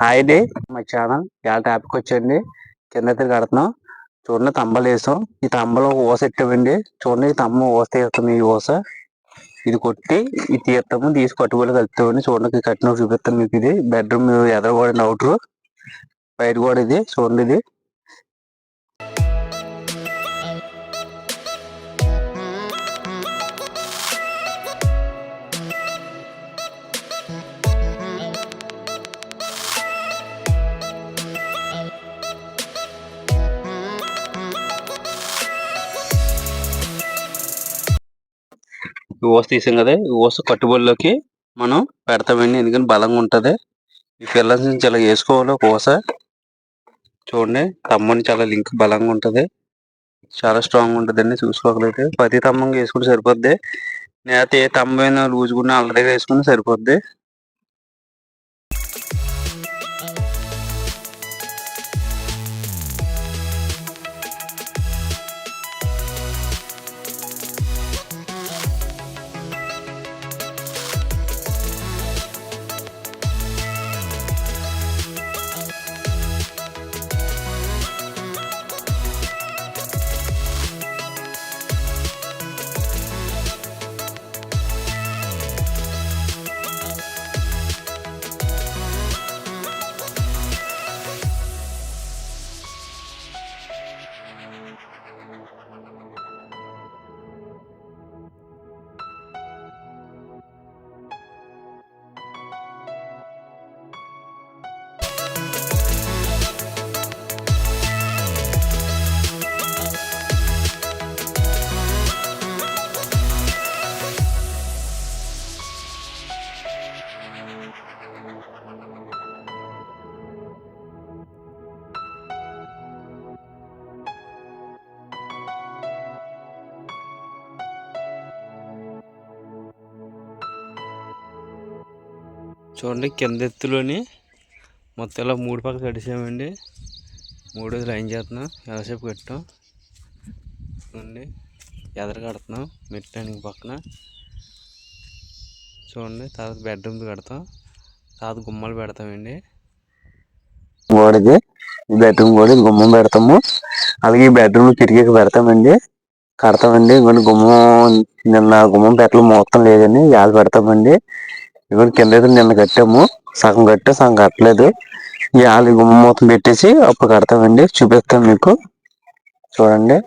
Hi అండి, మా channel ఇవాళ టాపిక్ వచ్చండి. కిందైతే కడుతున్నాం చూడండి. తంబలు వేసాం. ఈ తంబలో ఊస ఎట్టామండి. చూడండి, ఈ తమ్మ ఊస తీస్తాం. ఈ ఊస ఇది కొట్టి ఇది తీస్తాము. తీసి కట్టుబడి కలుపుతామండి. చూడండి, కట్టిన చూపిస్తాను మీకు. ఇది బెడ్రూమ్ ఎదరగోడండి, అవుటర్ బయట కూడా. ఇది చూడండి, ఇది ఊస తీసాం కదా. ఈ ఊస కట్టుబడిలోకి మనం పెడతామండి. ఎందుకంటే బలంగా ఉంటది. ఈ పిల్లల నుంచి ఇలా వేసుకోవాలి. ఒక ఊస చూడండి, తమ్మని చాలా లింక్ బలంగా ఉంటది. చాలా స్ట్రాంగ్ ఉంటదండి. చూసుకోగలిగితే ప్రతి తమ్మంగా వేసుకుంటే సరిపోద్ది. లేకపోతే ఏ తమ్మైనా లూజుకున్న వాళ్ళ దగ్గర వేసుకుని సరిపోద్ది. చూడండి, కింద ఎత్తులోని మొత్తం ఇలా 3 పక్కలు కట్టేసామండి. 3 లైన్ చేస్తున్నాం. ఎలసేపు కట్టాం. చూడండి, ఎదర కడుతున్నాం మెట్టానికి పక్కన. చూడండి, తర్వాత బెడ్రూమ్ కడతాం. తర్వాత గుమ్మాలు పెడతామండి. గోడది బెడ్రూమ్ కూడా గుమ్మం పెడతాము. అలాగే ఈ బెడ్రూమ్ కిటికీకి పెడతామండి. కడతామండి. ఇంకొన్ని గుమ్మం నిన్న గుమ్మం పెట్టలు మొత్తం లేదండి. ఇవాళ పెడతామండి. ఇవన్నీ కింద అయితే నిన్న కట్టాము. సగం కట్టా, సగం కట్టలేదు. ఇవాళ గుమ్మం మొత్తం పెట్టేసి అప్పుడు కడతామండి. చూపిస్తాం మీకు. చూడండి,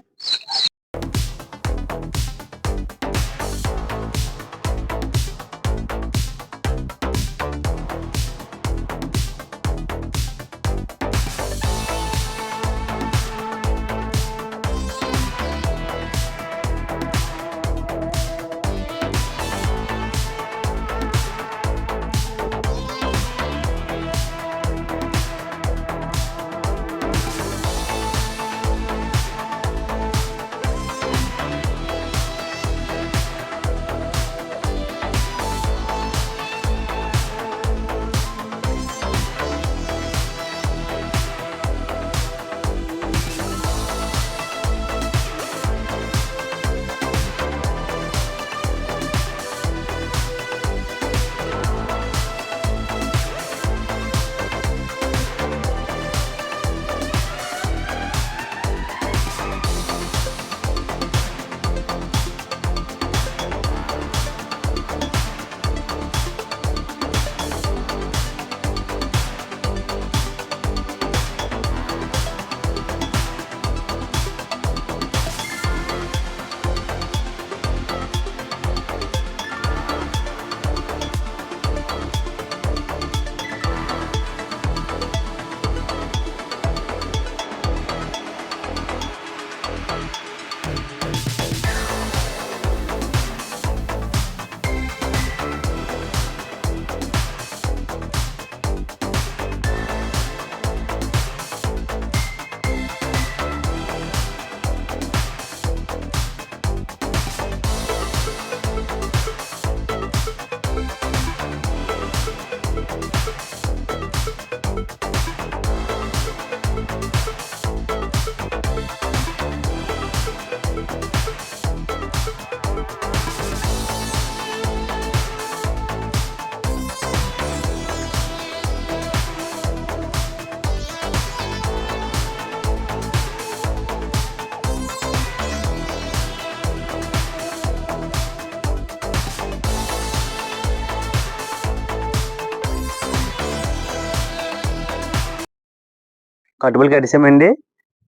కట్టుబులు కట్టేసామండి.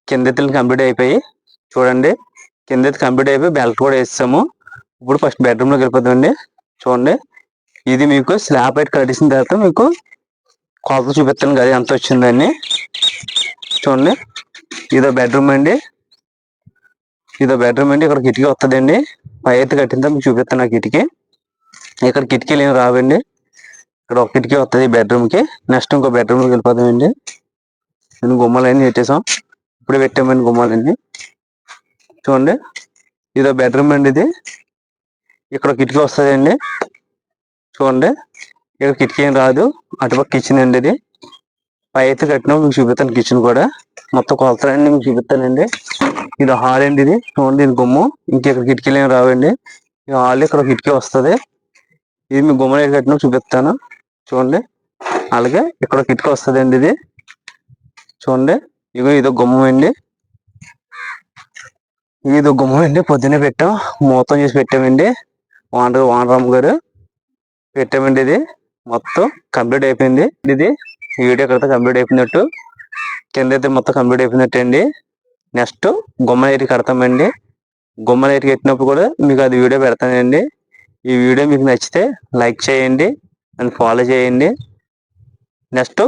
కింద ఎత్తులు కంప్లీట్ అయిపోయి చూడండి. కింద ఎత్తు కంప్లీట్ అయిపోయి బెల్ట్ కూడా వేసాము. ఇప్పుడు ఫస్ట్ బెడ్రూమ్లోకి వెళ్ళిపోతామండి. చూడండి, ఇది మీకు స్లాబ్ అయితే కట్టేసిన తర్వాత మీకు కొలత చూపిస్తాను కదా ఎంత వచ్చిందని. చూడండి, ఇదో బెడ్రూమ్ అండి. ఇక్కడ కిటికీ వస్తుందండి. పై అయితే కట్టిన తర్వాత మీకు చూపిస్తాను ఆ కిటికీ. ఇక్కడ కిటికీలు ఏమి రావండి. ఇక్కడ ఒక కిటికీ వస్తుంది బెడ్రూమ్కి. నెక్స్ట్ ఇంకో బెడ్రూమ్లోకి వెళ్ళిపోతామండి. నేను గుమ్మాలన్నీ పెట్టేసాం. ఇప్పుడు పెట్టామండి గుమ్మాలన్నీ. చూడండి, ఇదో బెడ్రూమ్ అండి. ఇది ఇక్కడ కిటికీ వస్తుందండి. చూడండి, ఇక్కడ కిటికీ ఏం రాదు. అటుపక్క కిచెన్ అండి. ఇది పై అయితే కట్టినా మీకు చూపిస్తాను. కిచెన్ కూడా మొత్తం కొలతలన్నీ మీకు చూపిస్తానండి. ఇది హాల్ అండి. ఇది చూడండి, ఇది గుమ్మం. ఇంకెక్కడ కిటికీలు ఏం రావండి. ఈ హాల్ ఇక్కడ కిటికీ వస్తుంది. ఇది మీ గుమ్మలు అయితే కట్టినా చూపిస్తాను. చూడండి, అలాగే ఇక్కడ కిటికీ వస్తుందండి. ఇది చూడండి, ఇదో గుమ్మం అండి. ఇదో గుమ్మం అండి. పొద్దున్నే పెట్టాం, మొత్తం చేసి పెట్టామండి. వానరామ్ గారు పెట్టామండి. ఇది మొత్తం కంప్లీట్ అయిపోయింది. ఇది వీడియో ఇక్కడ కంప్లీట్ అయిపోయినట్టు. కింద అయితే మొత్తం కంప్లీట్ అయిపోయినట్టు అండి. నెక్స్ట్ గుమ్మల అయితే కడతామండి. గుమ్మల అయితే కట్టినప్పుడు కూడా మీకు అది వీడియో పెడతానండి. ఈ వీడియో మీకు నచ్చితే లైక్ చేయండి అండ్ ఫాలో చేయండి. నెక్స్ట్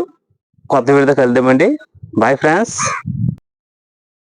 కొత్త వీడియోతో కలుద్దామండి. Bye friends.